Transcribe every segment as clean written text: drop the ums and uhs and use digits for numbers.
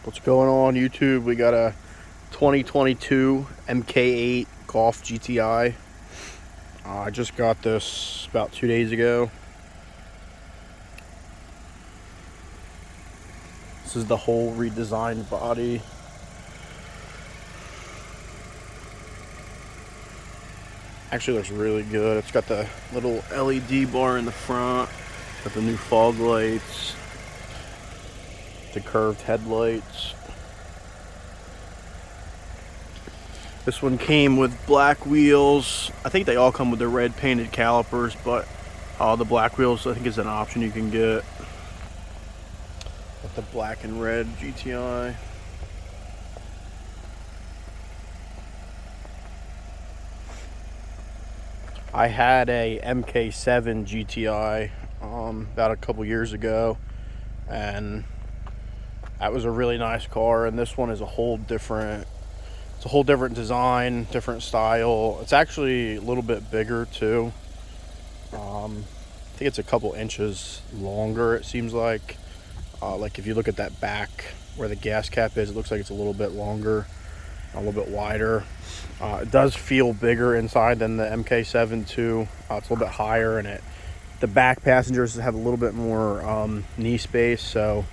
What's going on YouTube? We got a 2022 MK8 Golf GTI. I just got this about 2 days ago. This is the whole redesigned body. Actually looks really good. It's got the little LED bar in the front, got the new fog lights, the curved headlights. This one came with black wheels. I think they all come with the red painted calipers, but the black wheels I think is an option you can get. With the black and red GTI. I had a MK7 GTI about a couple years ago, and that was a really nice car, and this one is a whole different design, different style. It's actually a little bit bigger too. I think it's a couple inches longer, it seems like. Like if you look at that back where the gas cap is, it looks like it's a little bit longer, a little bit wider. It does feel bigger inside than the MK7 too. It's a little bit higher, and the back passengers have a little bit more knee space, so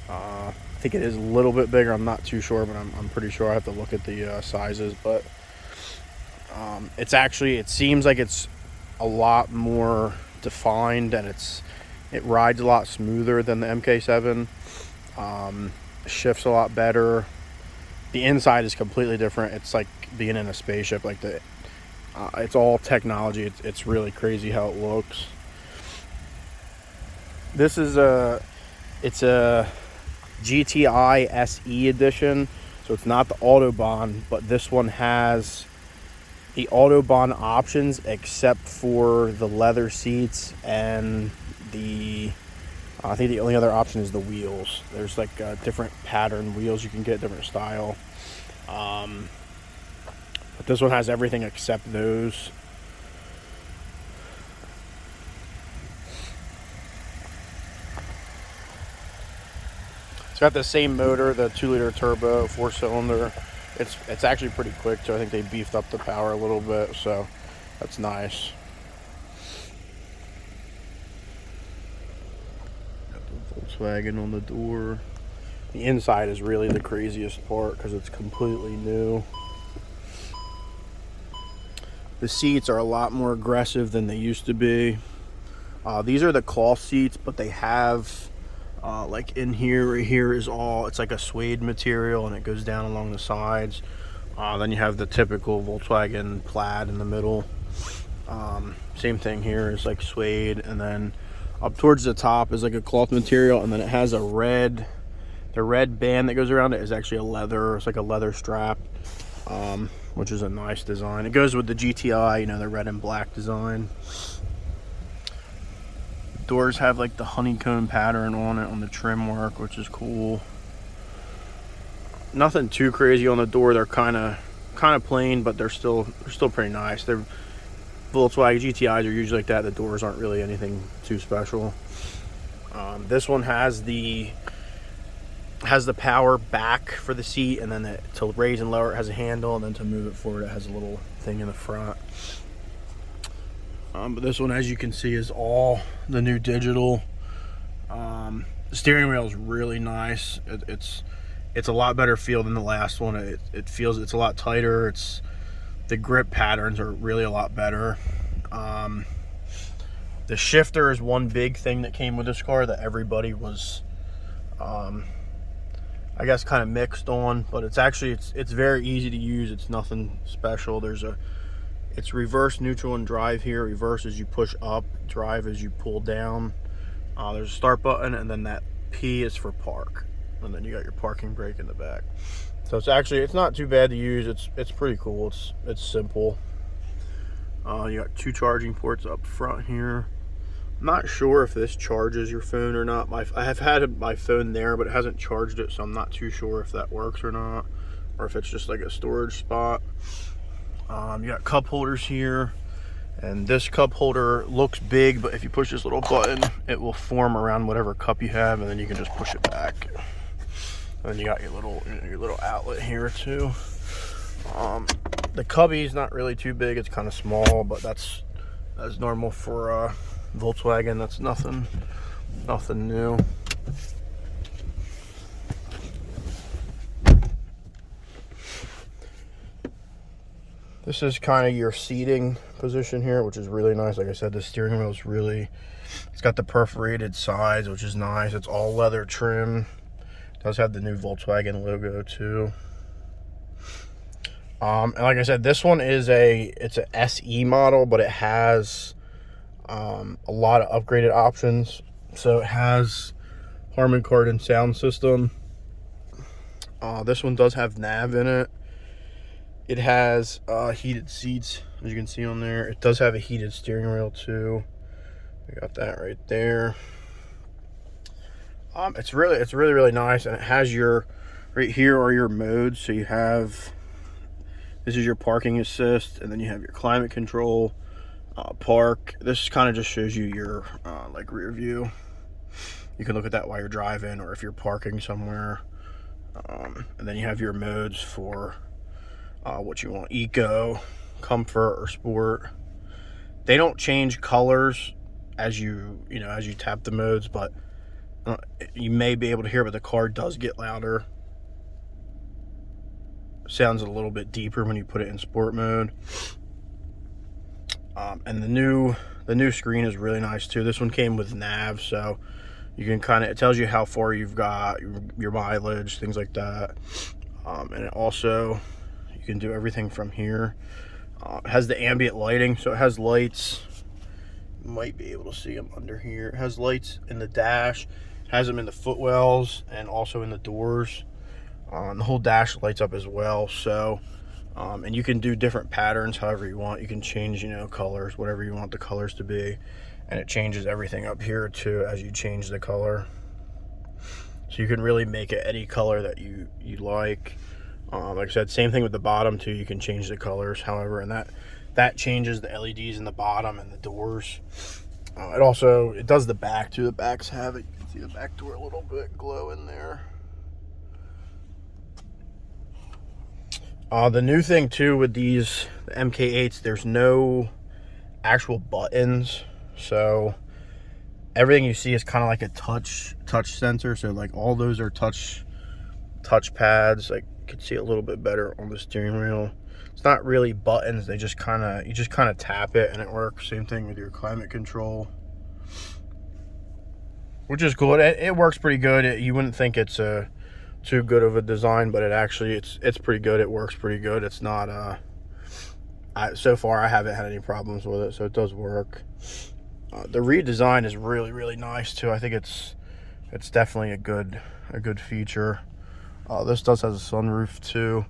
I think it is a little bit bigger. I'm not too sure, but I'm pretty sure. I have to look at the sizes, but it seems like it's a lot more defined, and it rides a lot smoother than the MK7. Shifts a lot better. The inside is completely different. It's like being in a spaceship. Like it's all technology. It's really crazy how it looks. This is it's a GTI SE edition, so it's not the Autobahn, but this one has the Autobahn options except for the leather seats, and I think the only other option is the wheels. There's like different pattern wheels you can get, different style, but this one has everything except those. It's got the same motor, the 2-liter turbo, 4-cylinder. It's actually pretty quick too. I think they beefed up the power a little bit, so that's nice. Got the Volkswagen on the door. The inside is really the craziest part because it's completely new. The seats are a lot more aggressive than they used to be. These are the cloth seats, but they have like in here, right here is it's like a suede material, and it goes down along the sides. Then you have the typical Volkswagen plaid in the middle. Same thing here, is like suede, and then up towards the top is like a cloth material, and then it has the red band that goes around it is actually a leather. It's like a leather strap, which is a nice design. It goes with the GTI, you know, the red and black design. Doors have like the honeycomb pattern on it on the trim work, which is cool. Nothing too crazy on the door. They're kind of plain, but they're still pretty nice. They're Volkswagen GTIs are usually like that. The doors aren't really anything too special. This one has the power back for the seat, and then to raise and lower it has a handle, and then to move it forward it has a little thing in the front. But this one, as you can see, is all the new digital. The steering wheel is really nice. It's a lot better feel than the last one. It feels it's a lot tighter. The grip patterns are really a lot better. The shifter is one big thing that came with this car that everybody was I guess kind of mixed on, but it's very easy to use. It's nothing special. It's reverse, neutral, and drive here. Reverse is you push up, drive is you pull down. There's a start button, and then that P is for park, and then you got your parking brake in the back. So it's not too bad to use. It's pretty cool. It's simple. You got 2 charging ports up front here. I'm not sure if this charges your phone or not. I have had my phone there, but it hasn't charged it, so I'm not too sure if that works or not, or if it's just like a storage spot. You got cup holders here, and this cup holder looks big, but if you push this little button, it will form around whatever cup you have, and then you can just push it back. And you got your little outlet here too. The cubby's not really too big, it's kind of small, but that's normal for Volkswagen. That's nothing new. This is kind of your seating position here, which is really nice. Like I said, the steering wheel is really, it's got the perforated sides, which is nice. It's all leather trim. It does have the new Volkswagen logo too. And like I said, this one is it's an SE model, but it has a lot of upgraded options. So it has Harman Kardon sound system. This one does have nav in it. It has heated seats, as you can see on there. It does have a heated steering wheel too. We got that right there. It's really nice, and it has right here are your modes. So you have, this is your parking assist, and then you have your climate control, park. This kind of just shows you your like rear view. You can look at that while you're driving, or if you're parking somewhere. And then you have your modes for what you want: eco, comfort, or sport. They don't change colors as you tap the modes, but you may be able to hear, but the car does get louder. Sounds a little bit deeper when you put it in sport mode. And the new screen is really nice too. This one came with nav, so you can it tells you how far you've got, your mileage, things like that. And it also, you can do everything from here. It has the ambient lighting, so it has lights. You might be able to see them under here. It has lights in the dash, has them in the footwells, and also in the doors. The whole dash lights up as well. So, and you can do different patterns however you want. You can change, colors, whatever you want the colors to be. And it changes everything up here too as you change the color. So you can really make it any color that you like. Like I said, same thing with the bottom too. You can change the colors however, and that changes the LEDs in the bottom and the doors. It does the back too. The backs have it. You can see the back door a little bit glow in there. The new thing too with the MK8s, there's no actual buttons. So everything you see is kind of like a touch sensor. So like all those are touch pads. Like you can see a little bit better on the steering wheel. It's not really buttons. They just you just kind of tap it and it works. Same thing with your climate control, which is cool. It works pretty good. You wouldn't think it's too good of a design, but it's pretty good. It works pretty good. It's not so far I haven't had any problems with it, so it does work. The redesign is really nice too. I think it's definitely a good feature. This does have a sunroof too.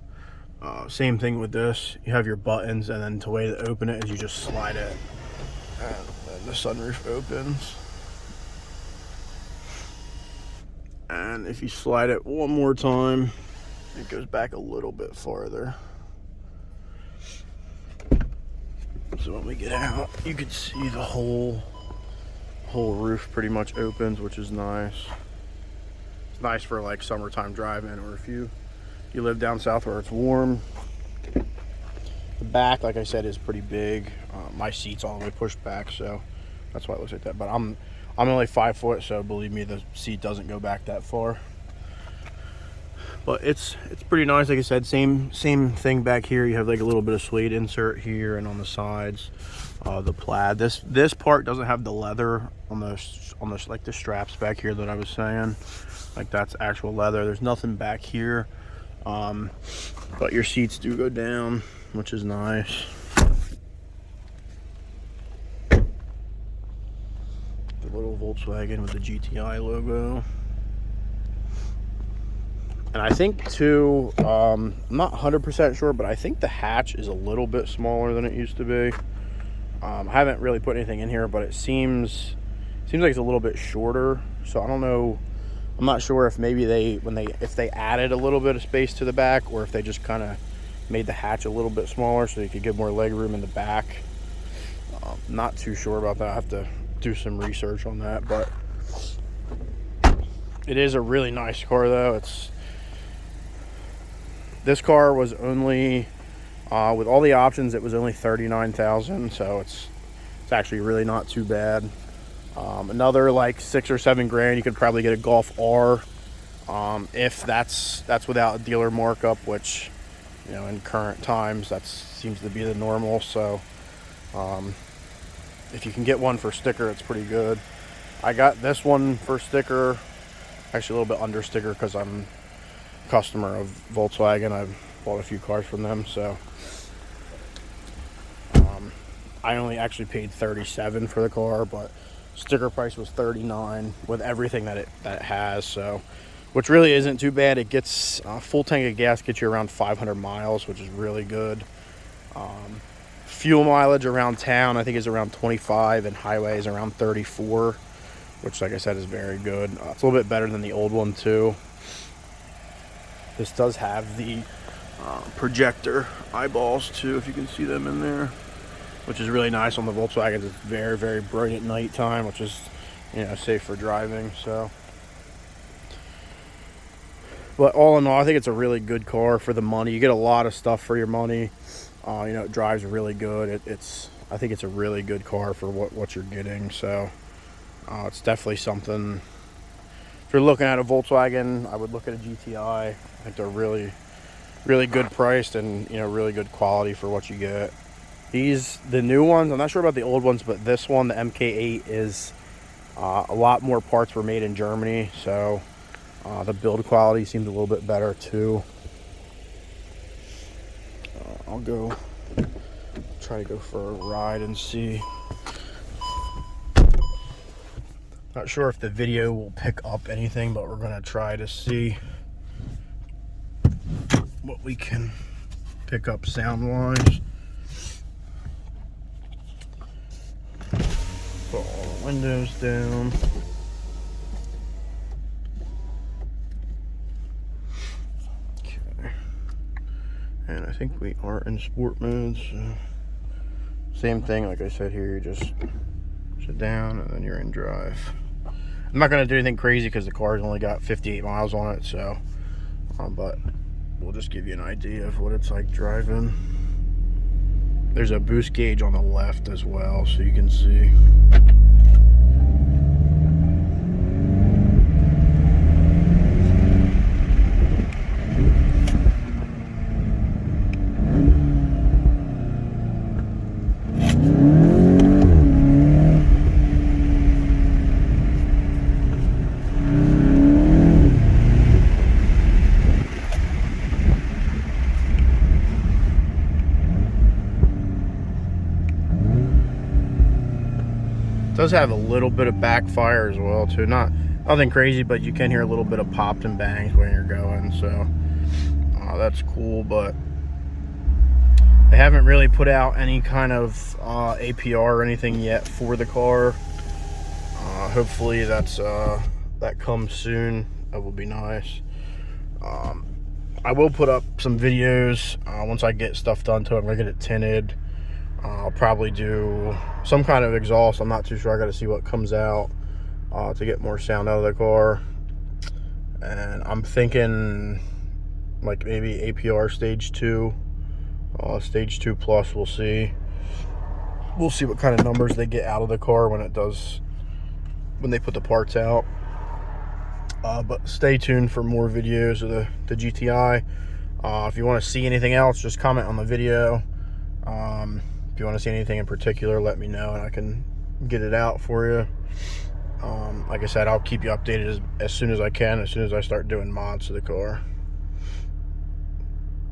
Same thing with this. You have your buttons, and then the way to open it is you just slide it, and the sunroof opens. And if you slide it one more time, it goes back a little bit farther. So when we get out, you can see the whole roof pretty much opens, which is nice. It's nice for like summertime driving, or if you live down south where it's warm. The back, like I said, is pretty big. My seat's all the way pushed back, so that's why it looks like that. But I'm only 5 foot, so believe me, the seat doesn't go back that far. But it's pretty nice. Like I said, same thing back here. You have like a little bit of suede insert here and on the sides. The plaid. This part doesn't have the leather on the like the straps back here that I was saying. Like that's actual leather. There's nothing back here. But your seats do go down, which is nice. The little Volkswagen with the GTI logo. And I think too, I'm not 100% sure, but I think the hatch is a little bit smaller than it used to be. I haven't really put anything in here, but it seems like it's a little bit shorter. So I don't know. I'm not sure if maybe if they added a little bit of space to the back, or if they just kind of made the hatch a little bit smaller so you could get more leg room in the back. Not too sure about that. I have to do some research on that, but it is a really nice car though. This car was only, with all the options, it was only $39,000, so it's actually really not too bad. Another like 6 or 7 grand, you could probably get a Golf R, if that's without a dealer markup, which, you know, in current times that seems to be the normal. So if you can get one for sticker, it's pretty good. I got this one for sticker, actually a little bit under sticker, because I'm a customer of Volkswagen. I've bought a few cars from them, so I only actually paid $37 for the car, but sticker price was $39 with everything that it has, so, which really isn't too bad. It gets a full tank of gas, gets you around 500 miles, which is really good. Fuel mileage around town, I think, is around 25, and highway is around 34, which, like I said, is very good. It's a little bit better than the old one too. This does have the projector eyeballs too, if you can see them in there, which is really nice on the Volkswagens. It's very, very bright at night time, which is, you know, safe for driving. So, but all in all, I think it's a really good car for the money. You get a lot of stuff for your money. You know, it drives really good. I think it's a really good car for what you're getting. So it's definitely something. If you're looking at a Volkswagen, I would look at a GTI. I think they're really, really good priced, and, you know, really good quality for what you get. The new ones, I'm not sure about the old ones, but this one, the MK8, is a lot more parts were made in Germany, so the build quality seems a little bit better too. I'll try to go for a ride and see. Not sure if the video will pick up anything, but we're gonna try to see what we can pick up sound wise. Put all the windows down. Okay. And I think we are in sport mode, so same thing, like I said here, you just sit down and then you're in drive. I'm not gonna do anything crazy because the car's only got 58 miles on it, so but we'll just give you an idea of what it's like driving. There's a boost gauge on the left as well, so you can see. Does have a little bit of backfire as well too. Nothing crazy, but you can hear a little bit of pops and bangs when you're going, so that's cool. But they haven't really put out any kind of APR or anything yet for the car. Hopefully that comes soon. That will be nice. I will put up some videos once I get stuff done to it. I'm gonna get it tinted. I'll probably do some kind of exhaust. I'm not too sure. I got to see what comes out to get more sound out of the car. And I'm thinking like maybe APR stage 2, stage 2 plus. We'll see. We'll see what kind of numbers they get out of the car when they put the parts out. But stay tuned for more videos of the GTI. If you want to see anything else, just comment on the video. If you want to see anything in particular, let me know and I can get it out for you. Like I said, I'll keep you updated as soon as I can, as soon as I start doing mods to the car.